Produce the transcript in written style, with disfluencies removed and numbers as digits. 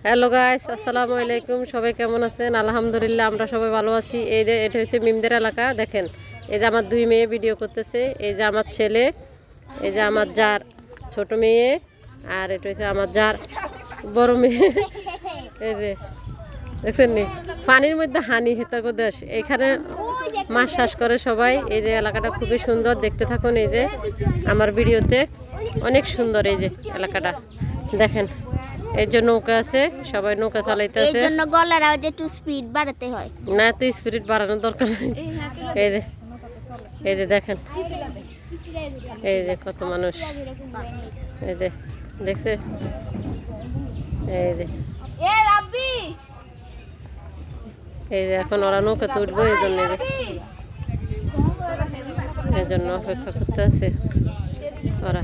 Hello guys, আসসালামু আলাইকুম। সবাই কেমন আছেন? আলহামদুলিল্লাহ, আমরা সবাই ভালো আছি। এই যে এটা হচ্ছে মিমদের এলাকা। দেখেন, এই যে আমার দুই মেয়ে ভিডিও করতেছে, এই যে আমার ছেলে, এই যে আমার যার ছোট মেয়ে, আর এটা হচ্ছে আমার যার বড় মেয়ে। এই যে দেখছেন নি, পানির মধ্যে হানি হেতাগো দেশ। এখানে মাছ চাষ করে সবাই। এই যে এলাকাটা খুবই সুন্দর, দেখতে থাকুন। এই যে আমার ভিডিওতে অনেক সুন্দর এই যে এলাকাটা দেখেন। এই যে নৌকা আছে, সবাই নৌকা চালাইতেছে। এই জন্য গলার আওয়াজে একটু স্পিড বাড়াতে হয়। না, তো স্পিড বাড়ানোর দরকার নেই। এই যে দেখেন, এই যে কত মানুষ, এই যে দেখছে, এই যে এই যে এখন ওরা নৌকাতে উঠবো, এই জন্য অপেক্ষা করতে আছে ওরা।